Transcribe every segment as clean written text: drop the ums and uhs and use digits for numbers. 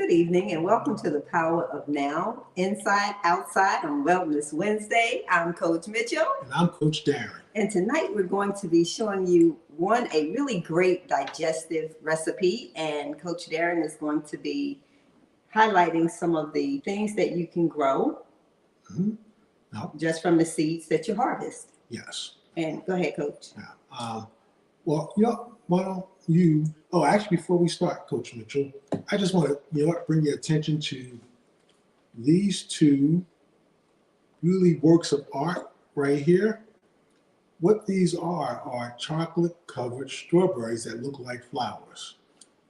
Good evening and welcome to the Power of Now, Inside, Outside on Wellness Wednesday. I'm Coach Mitchell. And I'm Coach Darren. And tonight we're going to be showing you a really great digestive recipe. And Coach Darren is going to be highlighting some of the things that you can grow just from the seeds that you harvest. Yes. And go ahead, Coach. Yeah. Why don't you, actually, before we start, Coach Mitchell, I just want to, bring your attention to these two really works of art right here. What these are chocolate-covered strawberries that look like flowers.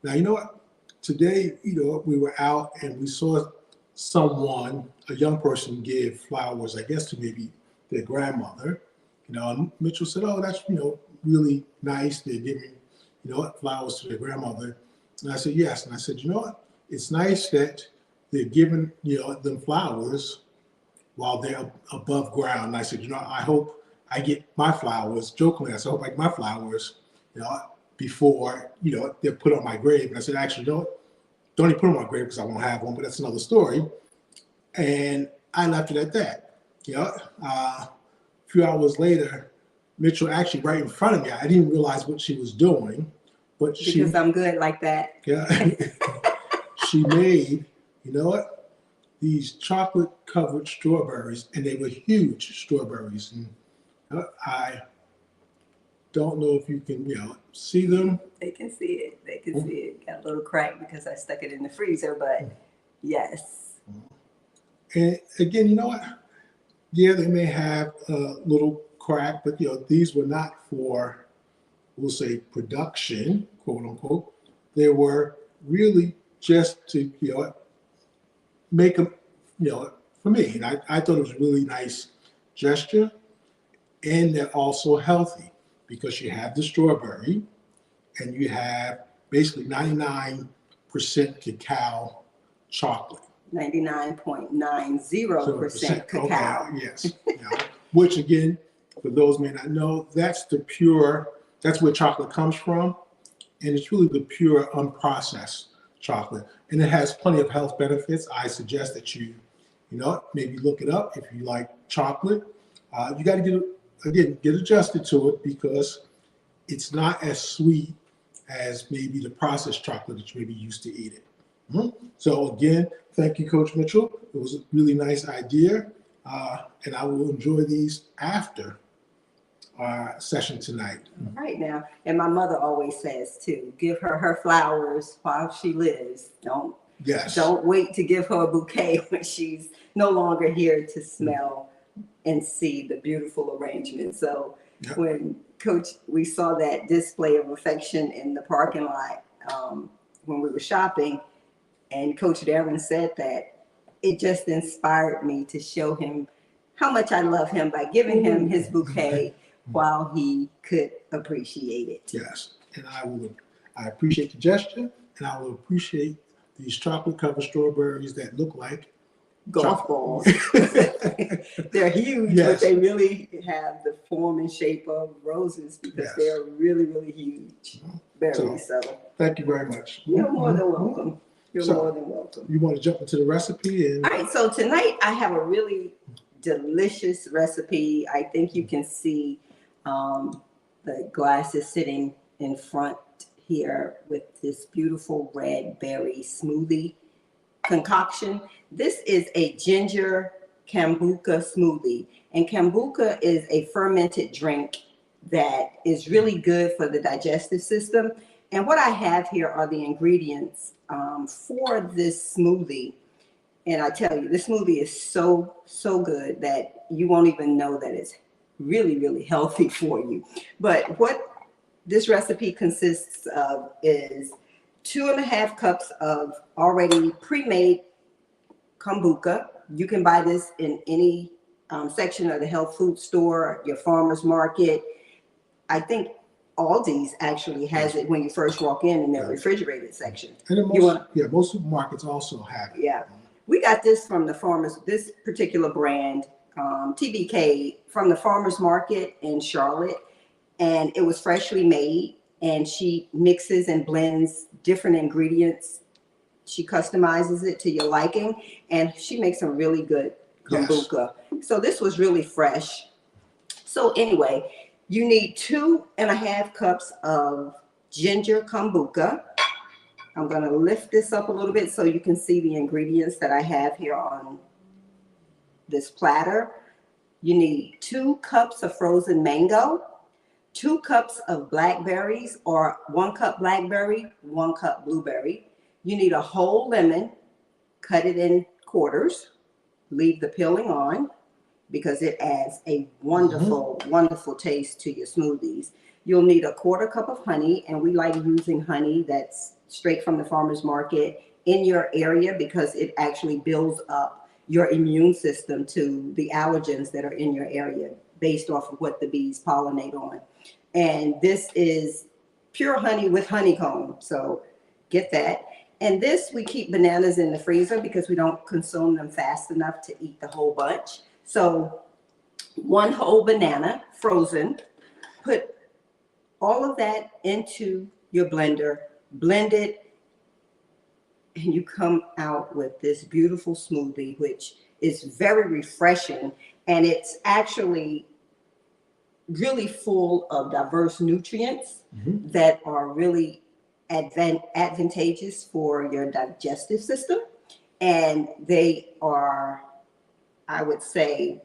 Now, you know what? Today, we were out and we saw someone, a young person, give flowers, I guess, to maybe their grandmother. And Mitchell said, "Oh, that's really nice. They're giving, flowers to their grandmother." And I said, "Yes." And I said, "You know what? It's nice that they're giving, them flowers while they're above ground." And I said, "I hope I get my flowers." Jokingly, I said, "I hope I get my flowers, before, they're put on my grave." And I said, "Actually, don't even put them on my grave because I won't have one, but that's another story." And I left it at that. A few hours later, Mitchell actually right in front of me. I didn't realize what she was doing, but because I'm good like that. Yeah, she made, these chocolate-covered strawberries, and they were huge strawberries. And I don't know if you can, see them. They can see it. They can see it. Got a little crack because I stuck it in the freezer, but yes. And again, you know what? Yeah, they may have a little crack, but these were not for, we'll say, production, quote unquote. They were really just to, make them, for me. And I thought it was a really nice gesture, and they're also healthy because you have the strawberry and you have basically 99% cacao chocolate. 99.90% cacao. Okay, yes. Which again, for those who may not know, that's where chocolate comes from. And it's really the pure unprocessed chocolate. And it has plenty of health benefits. I suggest that you maybe look it up if you like chocolate. You got to get adjusted to it because it's not as sweet as maybe the processed chocolate that you may be used to eating. So again, thank you, Coach Mitchell. It was a really nice idea, and I will enjoy these after our session tonight. Right now, and my mother always says too, give her flowers while she lives. Don't wait to give her a bouquet when she's no longer here to smell and see the beautiful arrangement. So when Coach, we saw that display of affection in the parking lot when we were shopping. And Coach Darren said that it just inspired me to show him how much I love him by giving him his bouquet while he could appreciate it. Yes, and I appreciate the gesture, and I will appreciate these chocolate-covered strawberries that look like golf balls. They're huge, but they really have the form and shape of roses because they're really, really huge. Very so. Thank you very much. You're more than welcome. You're more than welcome. You want to jump into the recipe? All right, so tonight I have a really delicious recipe. I think you can see the glasses sitting in front here with this beautiful red berry smoothie concoction. This is a ginger kombucha smoothie, and kombucha is a fermented drink that is really good for the digestive system. And what I have here are the ingredients for this smoothie. And I tell you, this smoothie is so good that you won't even know that it's really, really healthy for you. But what this recipe consists of is 2.5 cups of already pre-made kombucha. You can buy this in any section of the health food store, your farmer's market. I think Aldi's actually has it when you first walk in their refrigerated section. And most supermarkets also have it. Yeah. We got this from this particular brand, TBK, from the farmer's market in Charlotte. And it was freshly made. And she mixes and blends different ingredients she customizes it to your liking, and she makes some really good kombucha. So this was really fresh. So anyway, you need 2.5 cups of ginger kombucha. I'm going to lift this up a little bit so you can see the ingredients that I have here on this platter. You need 2 cups of frozen mango, 2 cups of blackberries, or 1 cup blackberry, 1 cup blueberry. You need a whole lemon, cut it in quarters, leave the peeling on because it adds a wonderful, wonderful taste to your smoothies. You'll need a 1/4 cup of honey, and we like using honey that's straight from the farmer's market in your area because it actually builds up your immune system to the allergens that are in your area based off of what the bees pollinate on. And this is pure honey with honeycomb, so get that. And this, we keep bananas in the freezer because we don't consume them fast enough to eat the whole bunch. So 1 whole banana, frozen, put all of that into your blender, blend it, and you come out with this beautiful smoothie, which is very refreshing. And it's actually really full of diverse nutrients that are really advantageous for your digestive system. And they are, I would say,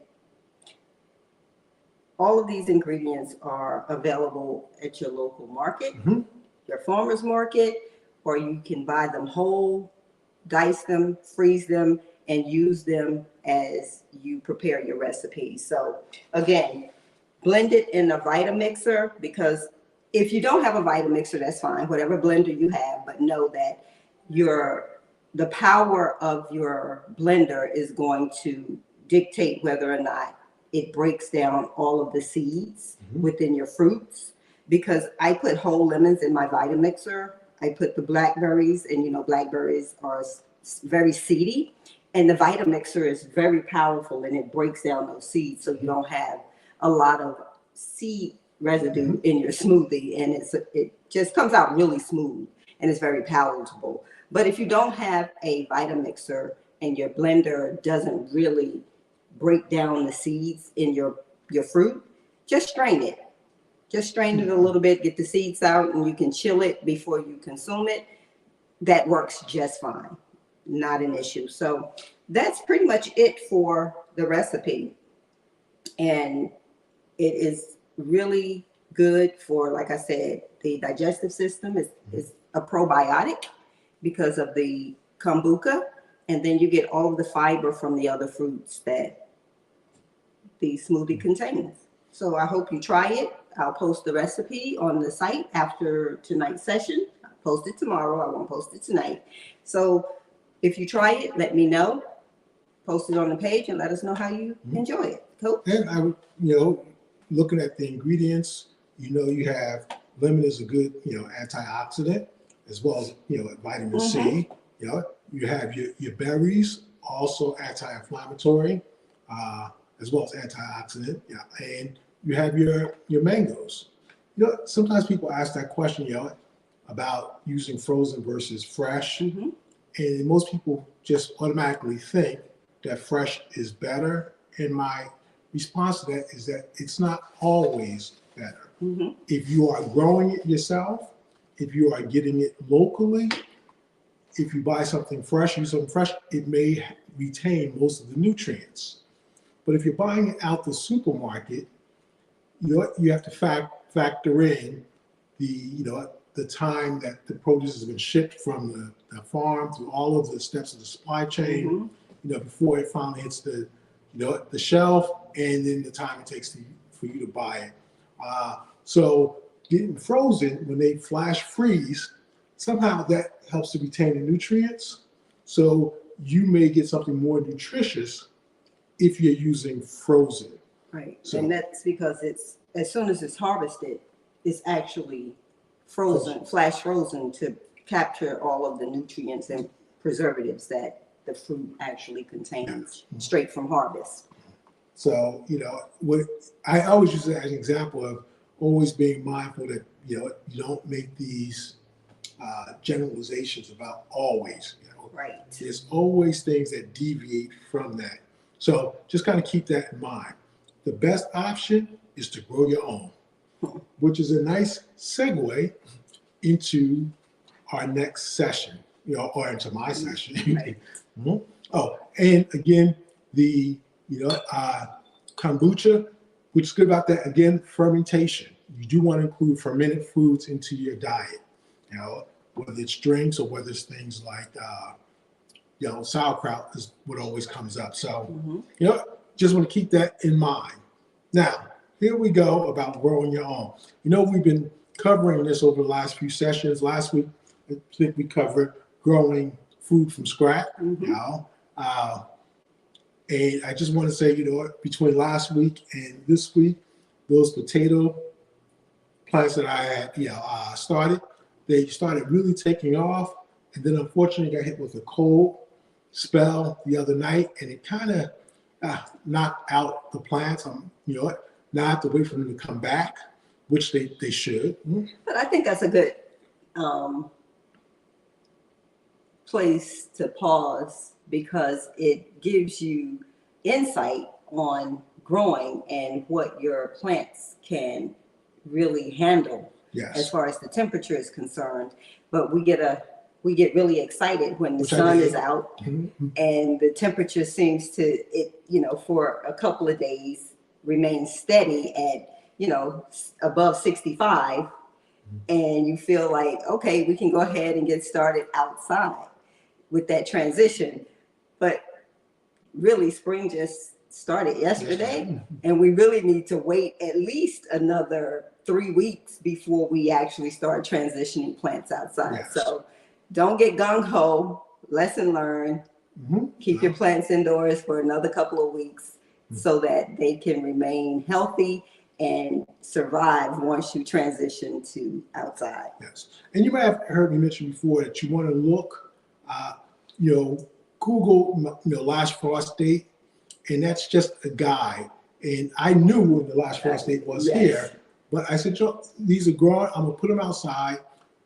all of these ingredients are available at your local market, your farmer's market, or you can buy them whole, dice them, freeze them, and use them as you prepare your recipe. So again, blend it in a Vitamixer, because if you don't have a Vitamixer, that's fine, whatever blender you have, but know that the power of your blender is going to dictate whether or not it breaks down all of the seeds within your fruits. Because I put whole lemons in my Vitamixer, I put the blackberries, and you know, blackberries are very seedy, and the Vitamixer is very powerful and it breaks down those seeds, so you don't have a lot of seed residue in your smoothie, and it just comes out really smooth and it's very palatable. But if you don't have a Vitamixer and your blender doesn't really break down the seeds in your fruit, just strain it. Just strain it a little bit, get the seeds out, and you can chill it before you consume it. That works just fine. Not an issue. So that's pretty much it for the recipe. And it is really good for, like I said, the digestive system is a probiotic because of the kombucha. And then you get all of the fiber from the other fruits that the smoothie contains. So I hope you try it. I'll post the recipe on the site after tonight's session. I'll post it tomorrow. I won't post it tonight. So if you try it, let me know. Post it on the page and let us know how you enjoy it. Cool. And I would, looking at the ingredients, you have lemon is a good, antioxidant, as well as, vitamin C. You have your berries, also anti-inflammatory, as well as antioxidant. And you have your mangoes. Sometimes people ask that question, about using frozen versus fresh. And most people just automatically think that fresh is better. And my response to that is that it's not always better. If you are growing it yourself, if you are getting it locally, if you buy something fresh, it may retain most of the nutrients. But if you're buying it out the supermarket, you have to factor in the time that the produce has been shipped from the farm through all of the steps of the supply chain, before it finally hits the shelf, and then the time it takes for you to buy it. So getting frozen, when they flash freeze, somehow that helps to retain the nutrients. So you may get something more nutritious if you're using frozen. Right. So, and that's because it's, as soon as it's harvested, it's actually frozen, flash frozen, to capture all of the nutrients and preservatives that the fruit actually contains straight from harvest. So, what I always use it as an example of always being mindful that, you don't make these generalizations about always. Right. There's always things that deviate from that. So just kind of keep that in mind. The best option is to grow your own, which is a nice segue into our next session, or into my session. Right. Oh, and again, the kombucha, which is good about that, again, fermentation. You do want to include fermented foods into your diet, whether it's drinks or whether it's things like sauerkraut is what always comes up. So, just want to keep that in mind. Now, here we go about growing your own. We've been covering this over the last few sessions. Last week, I think we covered growing food from scratch. And I just want to say, between last week and this week, those potato plants that I had, started, they started really taking off. And then unfortunately got hit with a cold spell the other night, and it kind of knocked out the plants. Now I have to wait for them to come back, which they should. But I think that's a good place to pause, because it gives you insight on growing and what your plants can really handle as far as the temperature is concerned. But we get really excited when the sun is out and the temperature seems to, for a couple of days remain steady at, above 65. And you feel like, okay, we can go ahead and get started outside with that transition. But really, spring just started yesterday, and we really need to wait at least another 3 weeks before we actually start transitioning plants outside. So don't get gung-ho. Lesson learned. Keep your plants indoors for another couple of weeks so that they can remain healthy and survive once you transition to outside. Yes. And you might have heard me mention before that you want to look, Google, last frost date, and that's just a guide. And I knew when the last frost date was here, but I said, these are growing. I'm gonna put them outside,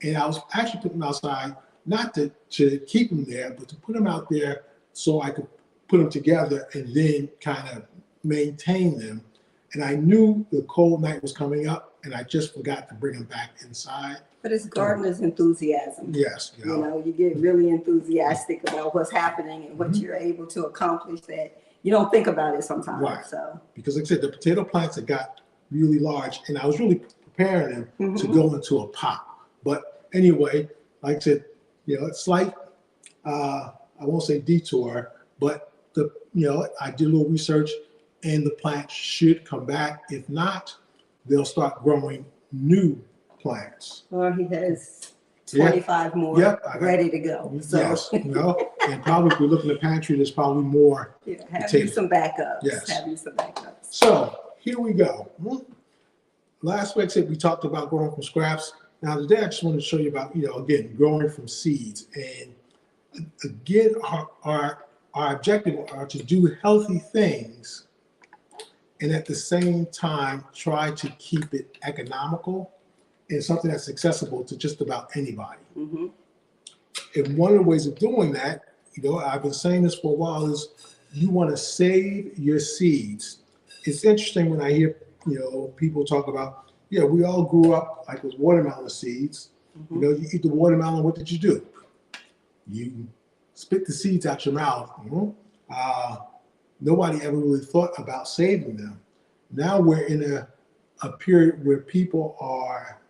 and I was actually putting them outside not to keep them there, but to put them out there so I could put them together and then kind of maintain them. And I knew the cold night was coming up, and I just forgot to bring them back inside. But it's gardener's enthusiasm. Yes. You get really enthusiastic about what's happening and what you're able to accomplish that you don't think about it sometimes. Right. So because like I said, the potato plants that got really large, and I was really preparing them to go into a pot. But anyway, like I said, it's like I won't say detour, but I did a little research, and the plants should come back. If not, they'll start growing new plants. Or he has 25 more ready to go. So. Yes, and probably if we look in the pantry, there's probably more. Have you some backups. Yes. Have you some backups. So here we go. Last week we talked about growing from scraps. Now today I just want to show you about, again, growing from seeds. And again, our objective are to do healthy things, and at the same time try to keep it economical and something that's accessible to just about anybody. And one of the ways of doing that, I've been saying this for a while, is you want to save your seeds. It's interesting when I hear, people talk about, we all grew up like with watermelon seeds. You eat the watermelon, what did you do? You spit the seeds out your mouth. Nobody ever really thought about saving them. Now we're in a period where people are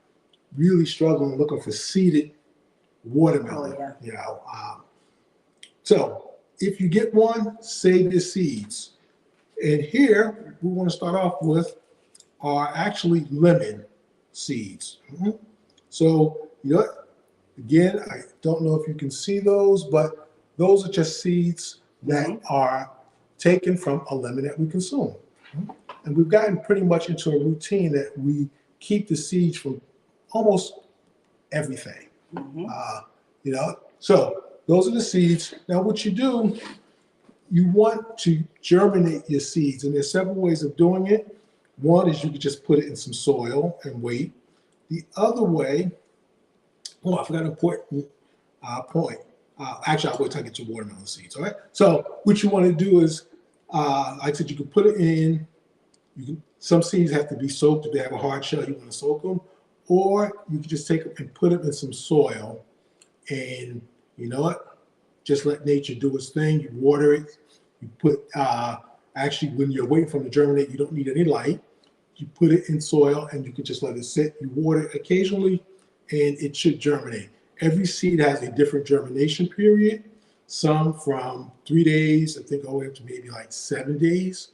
really struggling looking for seeded watermelon. So if you get one, save your seeds. And here we want to start off with are actually lemon seeds. So again, I don't know if you can see those, but those are just seeds that are taken from a lemon that we consume. And we've gotten pretty much into a routine that we keep the seeds from almost everything. So those are the seeds. Now what you do, you want to germinate your seeds, and there's several ways of doing it. One is you could just put it in some soil and wait. The other way Oh, I forgot an important point. Actually, I'll wait till I get to watermelon seeds. All right. So what you want to do is, like I said, you can put it in. Some seeds have to be soaked if they have a hard shell. You want to soak them, or you can just take them and put them in some soil, and you know what? Just let nature do its thing. You water it. You put actually when you're waiting for them to germinate, you don't need any light. You put it in soil, and you can just let it sit. You water it occasionally, and it should germinate. Every seed has a different germination period. Some from 3 days, I think, all the way up to maybe like 7 days,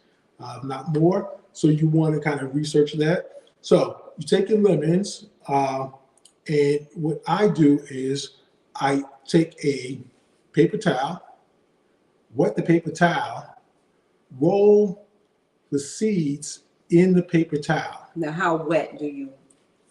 not more. So you want to kind of research that. So you take your lemons, and what I do is I take a paper towel, wet the paper towel, roll the seeds in the paper towel. Now, how wet do you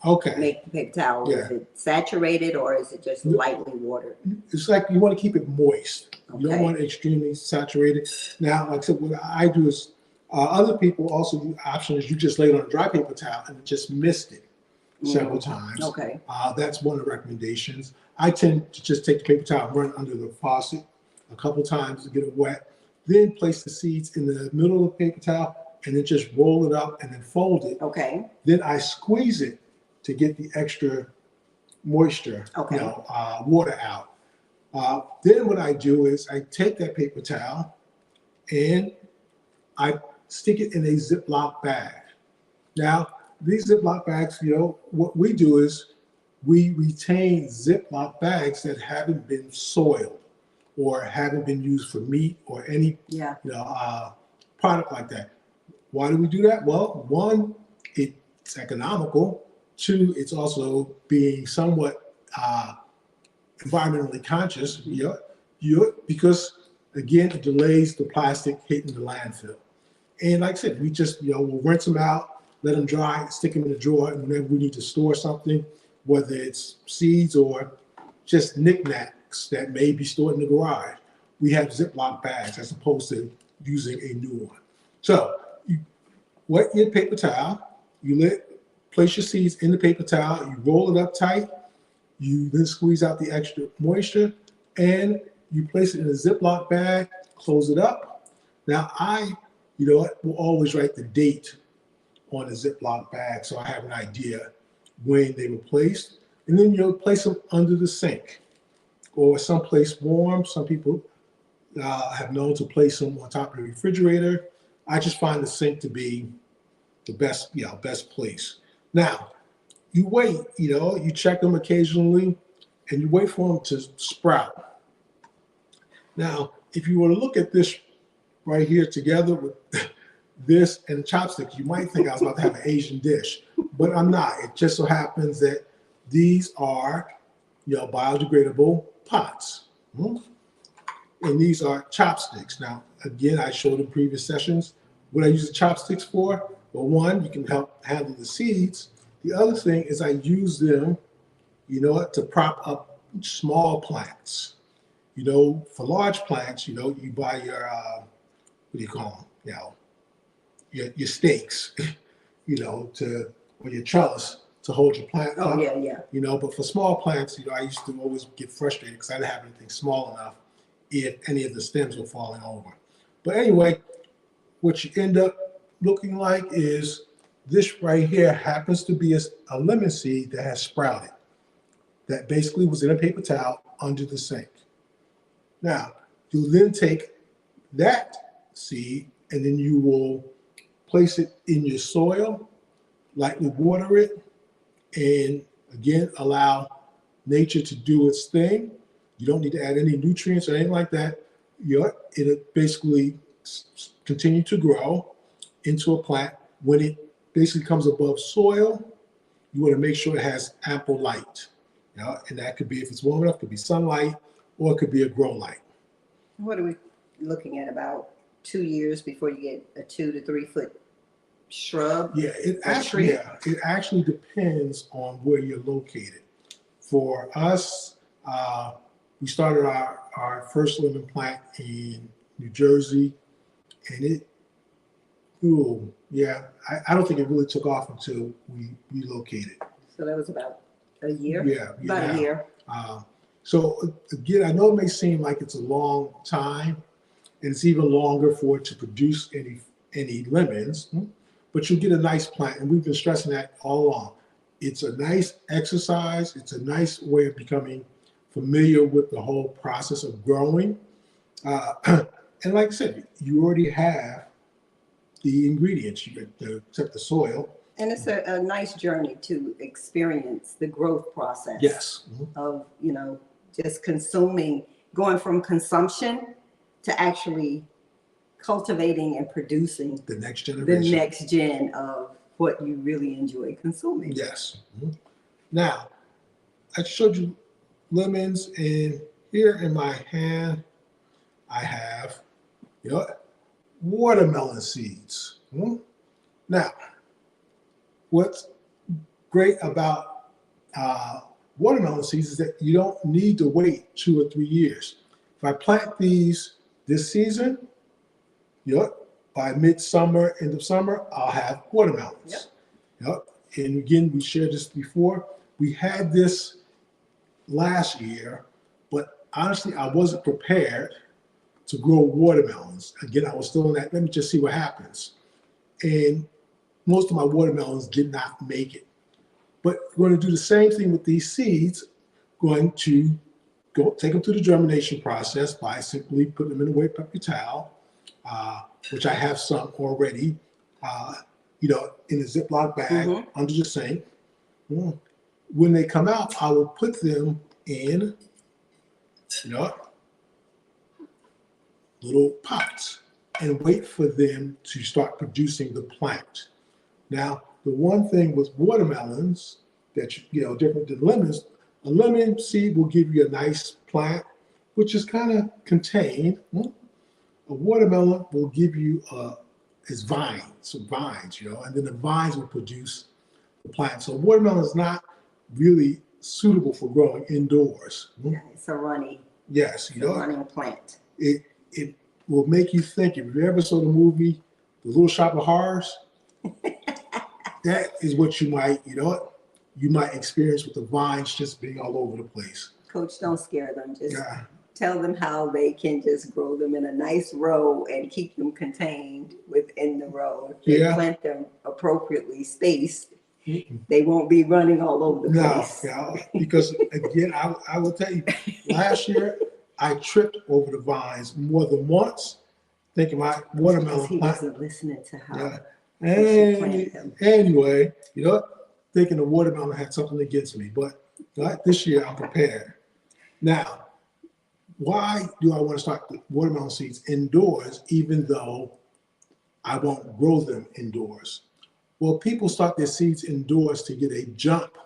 Okay. make the paper towel? Yeah. Is it saturated or is it just lightly watered? It's like you want to keep it moist. You don't Okay. want it extremely saturated. Now, like I said, what I do is other people also do option is you just lay it on a dry paper towel and just mist it several times. Okay. That's one of the recommendations. I tend to just take the paper towel and run it under the faucet a couple times to get it wet. Then place the seeds in the middle of the paper towel and then just roll it up and then fold it. Okay. Then I squeeze it to get the extra moisture, Okay. water out. Then what I do is I take that paper towel and I stick it in a Ziploc bag. Now, these Ziploc bags, what we do is we retain Ziploc bags that haven't been soiled or haven't been used for meat or any product like that. Why do we do that? Well, one, it's economical. Two, it's also being somewhat environmentally conscious, because again, it delays the plastic hitting the landfill. And like I said, we just, we'll rinse them out, let them dry, stick them in a drawer, and whenever we need to store something, whether it's seeds or just knickknacks that may be stored in the garage, we have Ziploc bags as opposed to using a new one. So you wet your paper towel, place your seeds in the paper towel, you roll it up tight, you then squeeze out the extra moisture, and you place it in a Ziploc bag, close it up. Now I, will always write the date on a Ziploc bag so I have an idea when they were placed. And then you'll place them under the sink or someplace warm. Some people have known to place them on top of the refrigerator. I just find the sink to be the best place. Now, you wait, you check them occasionally and you wait for them to sprout. Now, if you were to look at this right here together with this and chopsticks, you might think I was about to have an Asian dish, but I'm not. It just so happens that these are, biodegradable pots. And these are chopsticks. Now, again, I showed in previous sessions what I use the chopsticks for. Well, one, you can help handle the seeds. The other thing is I use them, to prop up small plants. For large plants, you buy your, what do you call them? Your stakes, or your trellis to hold your plant up. Oh, yeah. But for small plants, I used to always get frustrated because I didn't have anything small enough if any of the stems were falling over. But anyway, what you end up looking like is this right here happens to be a lemon seed that has sprouted, that basically was in a paper towel under the sink. Now, you'll then take that seed and then you will place it in your soil, lightly water it, and again, allow nature to do its thing. You don't need to add any nutrients or anything like that. It'll basically continue to grow into a plant. When it basically comes above soil, you want to make sure it has ample light. And that could be, if it's warm enough, it could be sunlight, or it could be a grow light. What are we looking at? About 2 years before you get a 2 to 3 foot shrub? Yeah, it actually depends on where you're located. For us, we started our first lemon plant in New Jersey, and I don't think it really took off until we relocated. So that was about a year. Yeah, About a year. So again, I know it may seem like it's a long time, and it's even longer for it to produce any lemons, but you'll get a nice plant. And we've been stressing that all along. It's a nice exercise. It's a nice way of becoming familiar with the whole process of growing. And like I said, you already have the ingredients. You get to accept the soil. And it's a nice journey to experience the growth process. Yes. Of, just consuming, going from consumption to actually cultivating and producing The next generation. the next gen of what you really enjoy consuming. Yes. Now, I showed you lemons, and here in my hand, I have watermelon seeds. Now, what's great about watermelon seeds is that you don't need to wait 2 or 3 years. If I plant these this season, by midsummer, end of summer, I'll have watermelons. And again, we shared this before. We had this last year, but honestly, I wasn't prepared to grow watermelons. Again, I was still in that, let me just see what happens. And most of my watermelons did not make it. But we're going to do the same thing with these seeds, going to go take them through the germination process by simply putting them in a wet paper towel, which I have some already, in a Ziploc bag under the sink. When they come out, I will put them in, little pots and wait for them to start producing the plant. Now, the one thing with watermelons that, different than lemons, a lemon seed will give you a nice plant, which is kind of contained. A watermelon will give you its vines, and then the vines will produce the plant. So watermelon is not really suitable for growing indoors. Yeah, it's a runny. Yes, a running plant. It will make you think. If you ever saw the movie The Little Shop of Horrors, that is what you might, you might experience with the vines just being all over the place. Coach, don't scare them. Just tell them how they can just grow them in a nice row and keep them contained within the row. If they plant them appropriately spaced, they won't be running all over the place. No, because again, I will tell you, last year I tripped over the vines more than once, thinking my watermelon he plant. wasn't listening to how. Anyway, thinking the watermelon had something against me, but this year I'm prepared. Now, why do I want to start the watermelon seeds indoors, even though I won't grow them indoors? Well, people start their seeds indoors to get a jump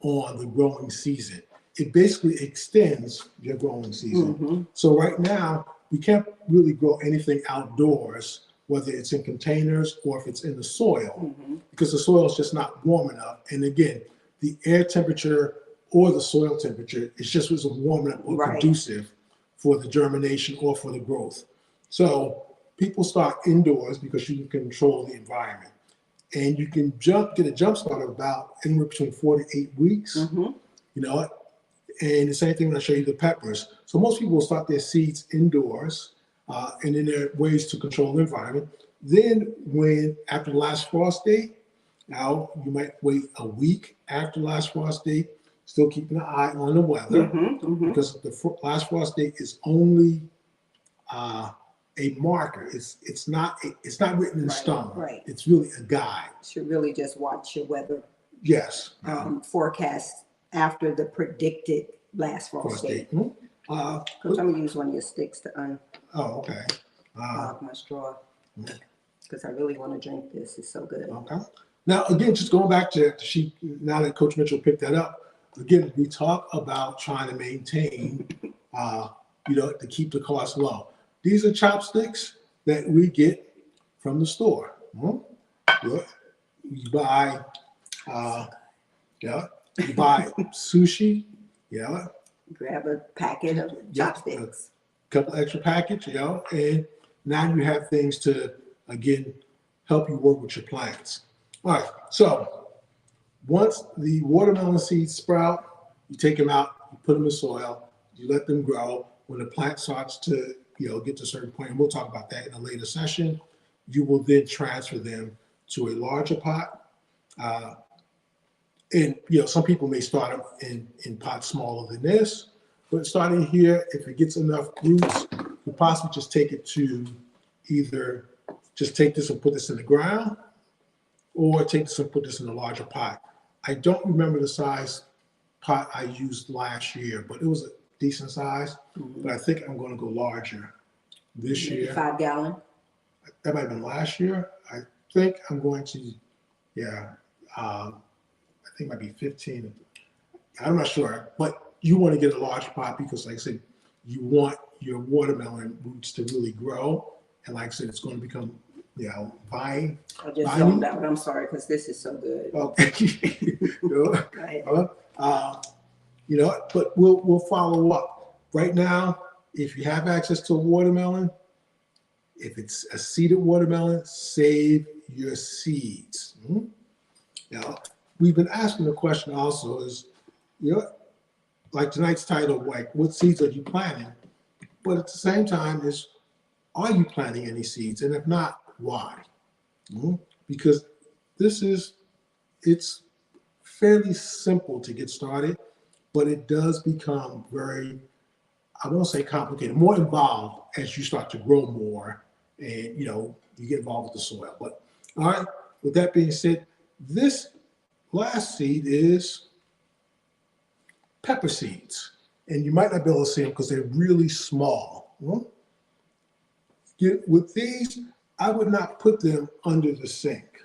on the growing season. It basically extends your growing season. So right now, we can't really grow anything outdoors, whether it's in containers or if it's in the soil, because the soil is just not warm enough. And again, the air temperature or the soil temperature is just wasn't warm enough or conducive for the germination or for the growth. So people start indoors because you can control the environment. And you can get a jump start of about anywhere between 4 to 8 weeks. And the same thing when I show you the peppers. So most people will start their seeds indoors, and then there are ways to control the environment. Then after the last frost date, now you might wait a week after the last frost date, still keeping an eye on the weather, because the last frost date is only a marker. It's not written in stone. It's really a guide. You should really just watch your weather. Yes. Forecast after the predicted last frost date. Coach, I'm gonna use one of your sticks to okay. my straw, because I really want to drink this. It's so good. Okay. Now again, just going back to now that Coach Mitchell picked that up, again, we talk about trying to maintain, to keep the cost low. These are chopsticks that we get from the store. You buy, you buy sushi, grab a packet of chopsticks, a couple extra packets, and now you have things to, again, help you work with your plants. All right, so Once the watermelon seeds sprout, you take them out, you put them in soil, you let them grow. When the plant starts to, get to a certain point, and we'll talk about that in a later session, you will then transfer them to a larger pot. And some people may start them in pots smaller than this, but starting here, if it gets enough roots, you possibly just take it to either just take this and put this in the ground, or take this and put this in a larger pot. I don't remember the size pot I used last year, but it was a decent size. But I think I'm going to go larger this year. 5 gallon. That might have been last year. I think I'm going to, I think it might be 15. I'm not sure, but you want to get a large pot because, like I said, you want your watermelon roots to really grow. And like I said, it's going to become, vine. I just zoned out. I'm sorry, because this is so good. Okay. Go ahead. But we'll follow up. Right now, if you have access to a watermelon, if it's a seeded watermelon, save your seeds. We've been asking the question also is, like tonight's title, like what seeds are you planting? But at the same time is, are you planting any seeds? And if not, why? Because it's fairly simple to get started, but it does become very, I won't say complicated, more involved as you start to grow more and, you get involved with the soil. But all right, with that being said, this last seed is pepper seeds. And you might not be able to see them because they're really small. With these, I would not put them under the sink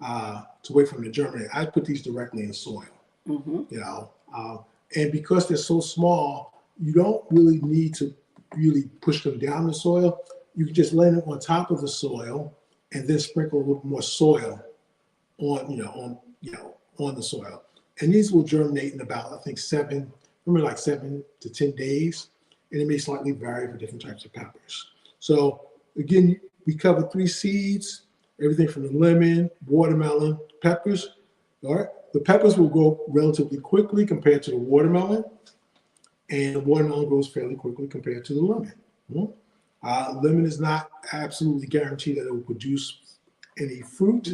to wait for them to germinate. I put these directly in soil. And because they're so small, you don't really need to really push them down the soil. You can just lay them on top of the soil and then sprinkle a little more soil on the soil. And these will germinate in about, I think, 7 to 10 days. And it may slightly vary for different types of peppers. So again, we covered 3 seeds, everything from the lemon, watermelon, peppers. All right. The peppers will grow relatively quickly compared to the watermelon. And the watermelon grows fairly quickly compared to the lemon. Lemon is not absolutely guaranteed that it will produce any fruit.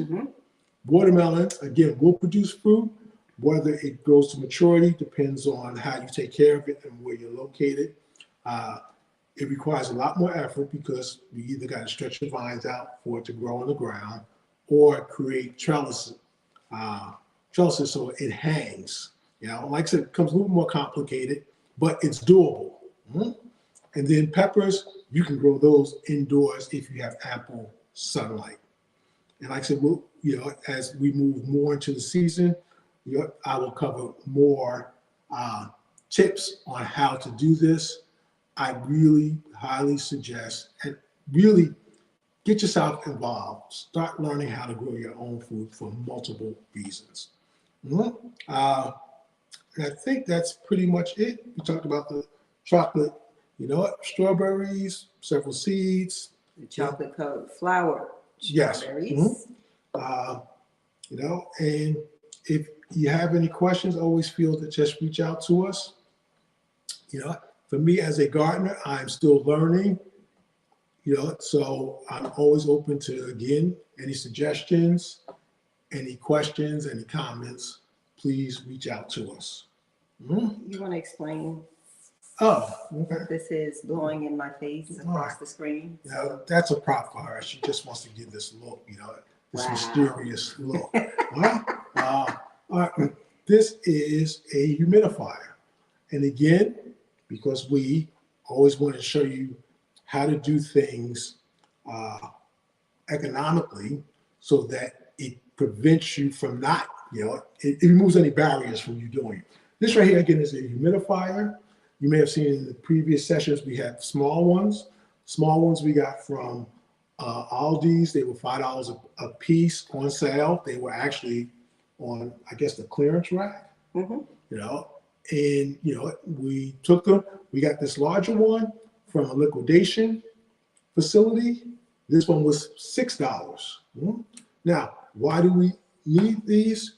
Watermelon, again, will produce fruit. Whether it grows to maturity depends on how you take care of it and where you're located. It requires a lot more effort because you either got to stretch the vines out for it to grow on the ground or create trellises so it hangs. Like I said, it becomes a little more complicated, but it's doable. And then peppers, you can grow those indoors if you have ample sunlight. And like I said, as we move more into the season, I will cover more tips on how to do this. I really highly suggest and really get yourself involved. Start learning how to grow your own food for multiple reasons. And I think that's pretty much it. We talked about the chocolate, strawberries, several seeds. The chocolate covered flour. Yes. Strawberries. And if you have any questions, always feel to just reach out to us. For me as a gardener, I'm still learning, so I'm always open to, again, any suggestions, any questions, any comments, please reach out to us. You want to explain Oh, okay. what this is blowing in my face across the screen? That's a prop for her. She just wants to give this look, this mysterious look. All right. This is a humidifier. And again, because we always want to show you how to do things economically so that it prevents you from not, it removes any barriers from you doing it. This right here, again, is a humidifier. You may have seen in the previous sessions, we had small ones. Small ones we got from Aldi's. They were $5 a piece on sale. They were actually on, I guess, the clearance rack, and, we took them. We got this larger one from a liquidation facility. This one was $6. Now, why do we need these?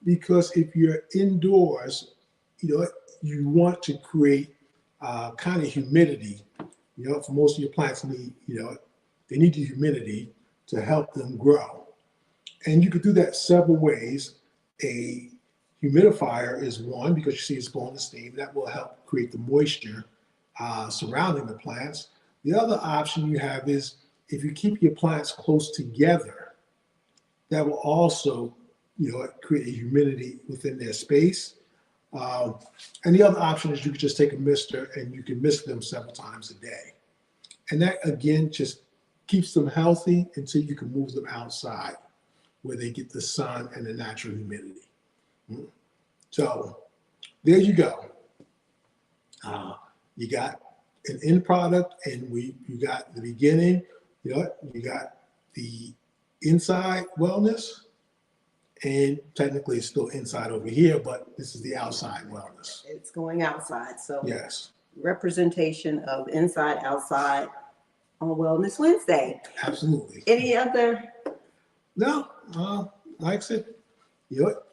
because if you're indoors, you want to create kind of humidity. For most of your plants need, they need the humidity to help them grow. And you could do that several ways. A humidifier is one, because you see it's blowing the steam. That will help create the moisture surrounding the plants. The other option you have is if you keep your plants close together, that will also, create a humidity within their space. And the other option is you could just take a mister and you can mist them several times a day. And that, again, just keeps them healthy until you can move them outside where they get the sun and the natural humidity. So there you go. You got an end product, and you got the beginning. You got the inside wellness, and technically it's still inside over here, but this is the outside wellness. It's going outside. So Yes, representation of inside, outside on Wellness Wednesday. absolutely. Any other? No, like I said,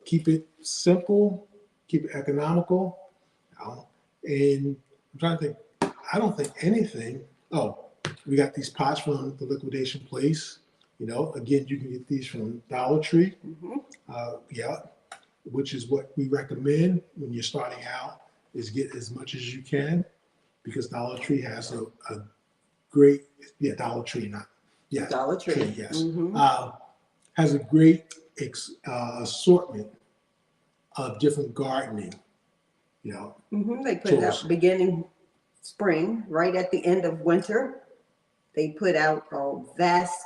keep it simple, keep it economical. And I'm trying to think, I don't think anything. Oh, we got these pots from the liquidation place. Again, you can get these from Dollar Tree. Which is what we recommend when you're starting out, is get as much as you can, because Dollar Tree has a great, Dollar Tree, Dollar Tree. yes, has a great assortment of different gardening, They put it out beginning spring, right at the end of winter. They put out a vast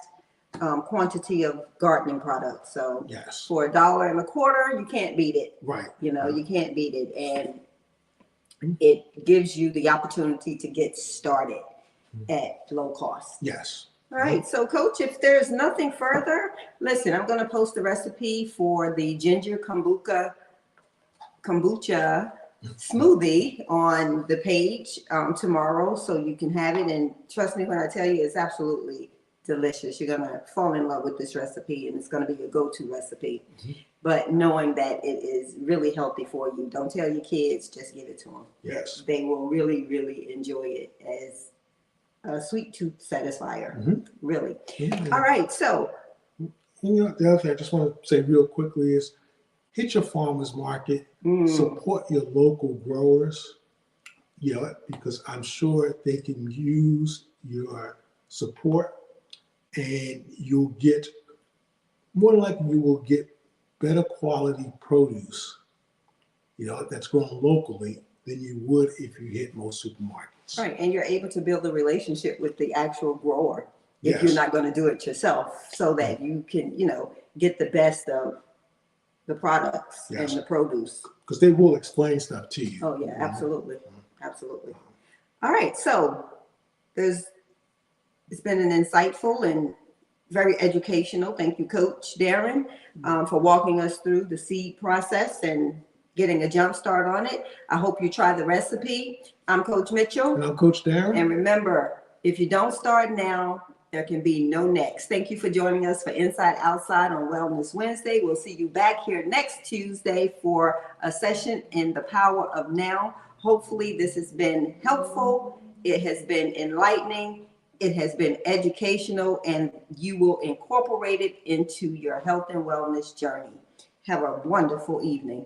quantity of gardening products. So yes, for $1.25, you can't beat it. right, You can't beat it. And it gives you the opportunity to get started at low cost. yes. All right. So, Coach, if there's nothing further, listen, I'm going to post the recipe for the ginger kombucha smoothie on the page tomorrow, so you can have it. And trust me when I tell you, it's absolutely delicious. You're going to fall in love with this recipe, and it's going to be your go-to recipe. But knowing that it is really healthy for you, don't tell your kids, just give it to them. Yes. They will really, really enjoy it as a sweet tooth satisfier. Really. All right. So, the other thing I just want to say real quickly is hit your farmers market, support your local growers, because I'm sure they can use your support, and you'll get, more than likely, you will get better quality produce, that's grown locally than you would if you hit most supermarkets. right. And you're able to build a relationship with the actual grower if Yes. you're not going to do it yourself, so that you can, get the best of the products Yes. and the produce. Because they will explain stuff to you. Oh, yeah, absolutely. Absolutely. All right. So it's been an insightful and very educational. Thank you, Coach Darren, for walking us through the seed process and getting a jump start on it. I hope you try the recipe. I'm Coach Mitchell. And I'm Coach Darren. And remember, if you don't start now, there can be no next. Thank you for joining us for Inside Outside on Wellness Wednesday. We'll see you back here next Tuesday for a session in the power of now. Hopefully this has been helpful. It has been enlightening. It has been educational, and you will incorporate it into your health and wellness journey. Have a wonderful evening.